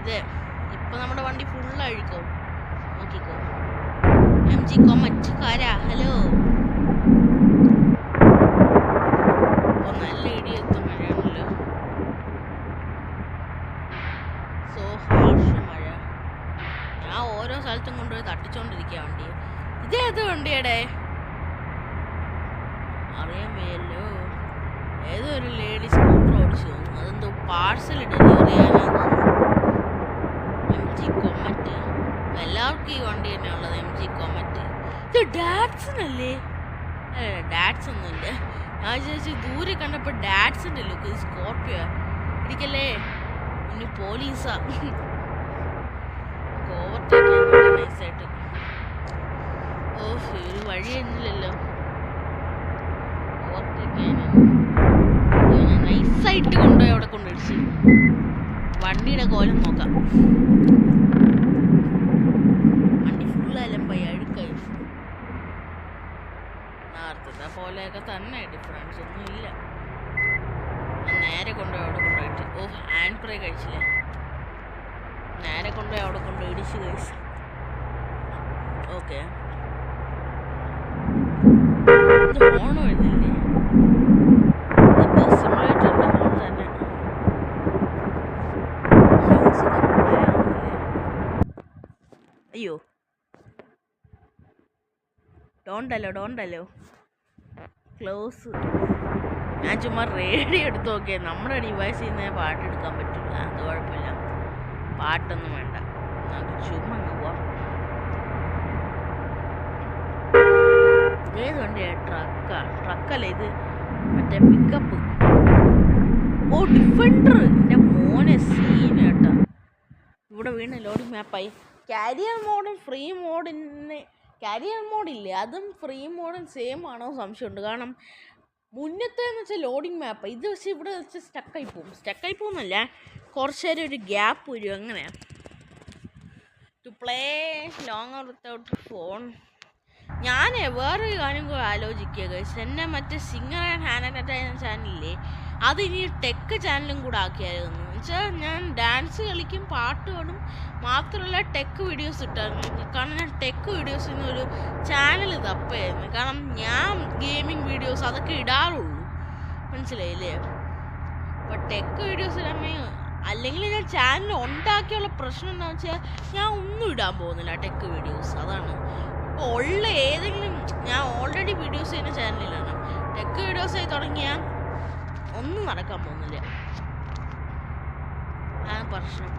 ഇത് ഇപ്പൊ നമ്മുടെ വണ്ടി ഫുൾ അഴുക്കോ നോക്കിക്കോ. MG കൊമറ്റ് കാരാ ഹലോ. ഇപ്പൊ നല്ല ഇടിയെത്തും മഴയാണല്ലോ. സോ ഹാർഷ് മഴ. ഞാൻ ഓരോ സ്ഥലത്തും കൊണ്ടുപോയി തട്ടിച്ചോണ്ടിരിക്കുക വണ്ടി. ഇതേത് വണ്ടിയുടെ അറിയാൻ വയ്യല്ലോ. ഏതോ ഒരു ലേഡി സ്കൂട്ടർ ഓടിച്ചു തോന്നുന്നു. അതെന്തോ പാഴ്സൽ ഡെലിവറി ചെയ്യാനാന്ന് തോന്നുന്നു. MG കൊമറ്റ് എല്ലാവർക്കും ഈ വണ്ടി തന്നെയുള്ളത്. MG comet. ഇത് ഡാറ്റ്സണല്ലേ? ഡാറ്റ്സ് ഒന്നുമില്ല. ഞാൻ വിചാരിച്ചു ദൂരെ കണ്ടപ്പോൾ ഡാറ്റ്സിൻ്റെ ലുക്ക്. ഇത് സ്കോർപ്പിയോ ഇടിക്കല്ലേ. ഇനി പോലീസാ. ഓവർടേക്ക് ചെയ്യാൻ നൈസായിട്ട്. ഓഹ് ഒരു വഴിയൊന്നുമില്ലല്ലോ ഓവർടേക്ക് ചെയ്യാൻ. ഞാൻ നൈസായിട്ട് കൊണ്ടുപോയി അവിടെ കൊണ്ടിടിച്ച്. വണ്ടിയുടെ കോലം നോക്കാം. വണ്ടി ഫുൾ അലമ്പായി അഴുക്കായി. നേരത്തെ പോലെയൊക്കെ തന്നെ ഡിഫറൻസ് ഒന്നും ഇല്ല. ഞാൻ നേരെ കൊണ്ടുപോയി അവിടെ കൊണ്ടുപോയിട്ട് ഓഹ് ഹാൻഡ് ബ്രേക്ക് കഴിച്ചില്ലേ. നേരെ കൊണ്ടുപോയി അവിടെ കൊണ്ടുപോയി ഇടിച്ച് കഴിച്ചു. ഓക്കെ ഇത് ഹോൺ വരുന്നില്ലേ? സിമുലേറ്ററിന്റെ ഹോൺ തന്നെ. അയ്യോ ഡോണ്ടല്ലോ ക്ലോസ്. ഞാൻ ചുമ്മാ റേഡിയോ എടുത്ത് നോക്കിയാൽ നമ്മുടെ ഡിവൈസിൽ നിന്ന് പാട്ടെടുക്കാൻ പറ്റില്ല. അത് കുഴപ്പമില്ല, പാട്ടൊന്നും വേണ്ട, നമുക്ക് ചുമ്മാ പോവാം. ഏത് വണ്ടിയാ? ട്രക്കല്ല ഇത്, മറ്റേ പിക്കപ്പ്. ഓ ഡിഫൻഡർ. എൻ്റെ മോനെ സീൻ കേട്ടോ. ഇവിടെ വീണ് ലോഡിങ് മാപ്പായി. കാരിയർ മോഡും ഫ്രീ മോഡിന് കാരിയർ മോഡില്ലേ, അതും ഫ്രീ മോഡും സെയിം ആണോ സംശയമുണ്ട്. കാരണം മുന്നത്തേന്ന് വെച്ചാൽ ലോഡിങ് മാപ്പ്, ഇത് പക്ഷേ ഇവിടെ വെച്ച് സ്റ്റക്കായി പോകുന്നല്ല, കുറച്ച് നേരം ഒരു ഗ്യാപ്പ് വരും. അങ്ങനെയാണ്. To play longer without phone. ഞാൻ വേറൊരു കാര്യം കൂടെ ആലോചിക്കുക ഗൈസ്. എന്നെ മറ്റേ സിംഗർ ആൻഡ് ഹാൻഡ് എൻ്റർടൈൻമെൻറ്റ് ചാനലില്ലേ, അതിനി ടെക്ക് ചാനലും കൂടെ ആക്കിയായിരുന്നു. എന്നുവെച്ചാൽ ഞാൻ ഡാൻസ് കളിക്കും, പാട്ട് പാടും, മാത്രമല്ല ടെക്ക് വീഡിയോസ് ഇട്ടായിരുന്നു. കാരണം ഞാൻ ടെക്ക് വീഡിയോസിൽ നിന്ന് ഒരു ചാനൽ തപ്പായിരുന്നു. കാരണം ഞാൻ ഗെയിമിങ് വീഡിയോസ് അതൊക്കെ ഇടാറുള്ളൂ, മനസ്സിലായില്ലേ? അപ്പോൾ ടെക്ക് വീഡിയോസ് ഇടാൻ അല്ലെങ്കിൽ ഞാൻ ചാനൽ ഉണ്ടാക്കിയുള്ള പ്രശ്നം എന്താണെന്ന് വെച്ചാൽ ഞാൻ ഒന്നും ഇടാൻ പോകുന്നില്ല ടെക്ക് വീഡിയോസ്. അതാണ് ഉള്ള ഏതെങ്കിലും, ഞാൻ ഓൾറെഡി വീഡിയോസ് ചെയ്യുന്ന ചാനലിലാണ്. ടെക്ക് വീഡിയോസ് ആയി തുടങ്ങിയാൽ ഒന്നും നടക്കാൻ പോകുന്നില്ല, ആ പ്രശ്നം.